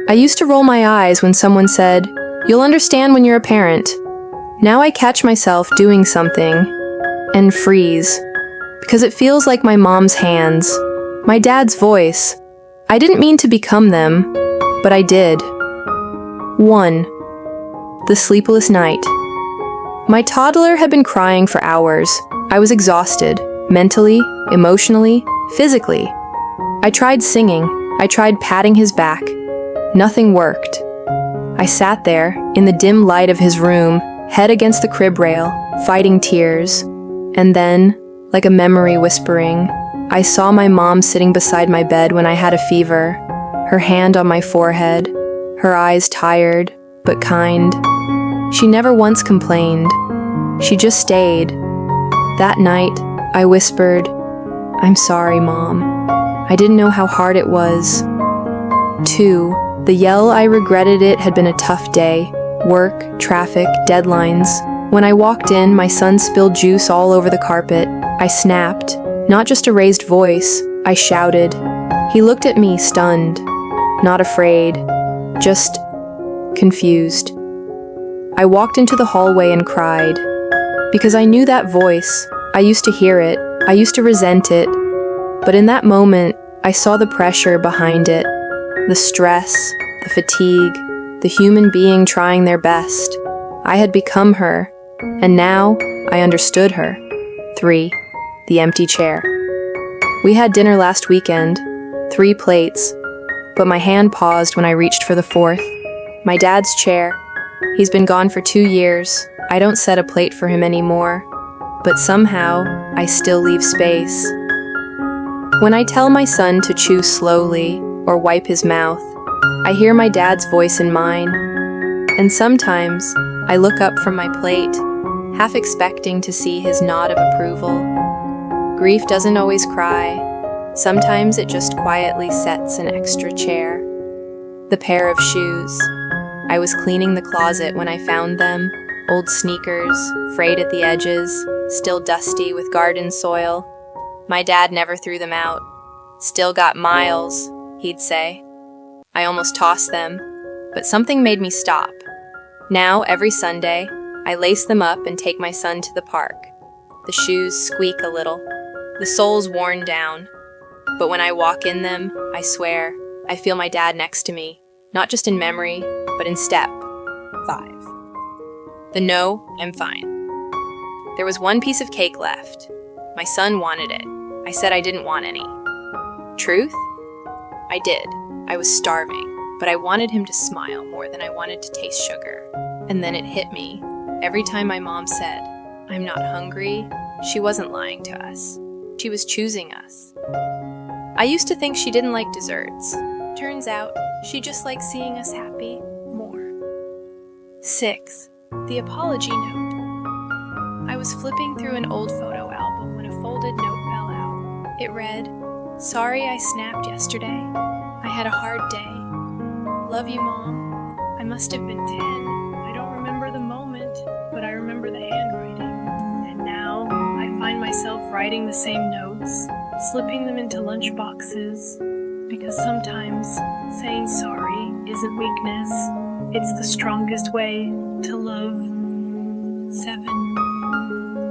I used to roll my eyes when someone said, "You'll understand when you're a parent." Now I catch myself doing something and freeze, because it feels like my mom's hands, my dad's voice. I didn't mean to become them, but I did. 1. The sleepless night. My toddler had been crying for hours. I was exhausted, mentally, emotionally, physically. I tried singing. I tried patting his back. Nothing worked. I sat there, in the dim light of his room, head against the crib rail, fighting tears. And then, like a memory whispering, I saw my mom sitting beside my bed when I had a fever, her hand on my forehead, her eyes tired, but kind. She never once complained. She just stayed. That night, I whispered, "I'm sorry, Mom. I didn't know how hard it was." 2. The yell I regretted it had been a tough day. Work, traffic, deadlines. When I walked in, my son spilled juice all over the carpet. I snapped. Not just a raised voice, I shouted. He looked at me, stunned. Not afraid. Just confused. I walked into the hallway and cried. Because I knew that voice. I used to hear it. I used to resent it. But in that moment, I saw the pressure behind it. The stress, the fatigue, the human being trying their best. I had become her, and now I understood her. 3. The empty chair. We had dinner last weekend, 3 plates, but my hand paused when I reached for the 4th. My dad's chair. He's been gone for 2 years. I don't set a plate for him anymore, but somehow I still leave space. When I tell my son to chew slowly or wipe his mouth, I hear my dad's voice in mine, and sometimes I look up from my plate, half expecting to see his nod of approval. Grief doesn't always cry. Sometimes it just quietly sets an extra chair. The pair of shoes. I was cleaning the closet when I found them. Old sneakers, frayed at the edges, still dusty with garden soil. My dad never threw them out. "Still got miles," he'd say. I almost tossed them, but something made me stop. Now, every Sunday, I lace them up and take my son to the park. The shoes squeak a little, the sole's worn down. But when I walk in them, I swear, I feel my dad next to me, not just in memory, but in step. 5. The no, I'm fine. There was 1 piece of cake left. My son wanted it. I said I didn't want any. Truth? I did. I was starving, but I wanted him to smile more than I wanted to taste sugar. And then it hit me. Every time my mom said, "I'm not hungry," she wasn't lying to us. She was choosing us. I used to think she didn't like desserts. Turns out, she just liked seeing us happy more. 6. The apology note. I was flipping through an old photo album when a folded note fell out. It read, "Sorry I snapped yesterday. I had a hard day. Love you, Mom. I must have been 10. I don't remember the moment, but I remember the handwriting. And now I find myself writing the same notes, slipping them into lunch boxes, because sometimes saying sorry isn't weakness. It's the strongest way to love. 7.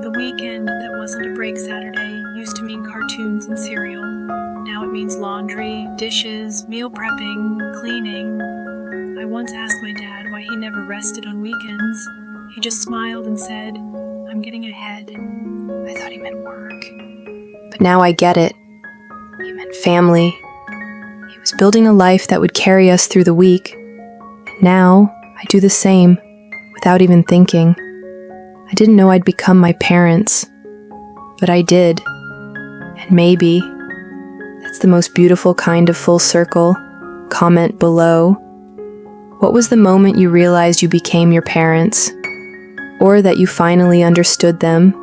The weekend that wasn't a break Saturday used to mean cartoons and cereal. Now it means laundry, dishes, meal prepping, cleaning. I once asked my dad why he never rested on weekends. He just smiled and said, "I'm getting ahead." I thought he meant work. But now I get it. He meant family. He was building a life that would carry us through the week. And now I do the same, without even thinking. I didn't know I'd become my parents, but I did. And maybe that's the most beautiful kind of full circle. Comment below. What was the moment you realized you became your parents? Or that you finally understood them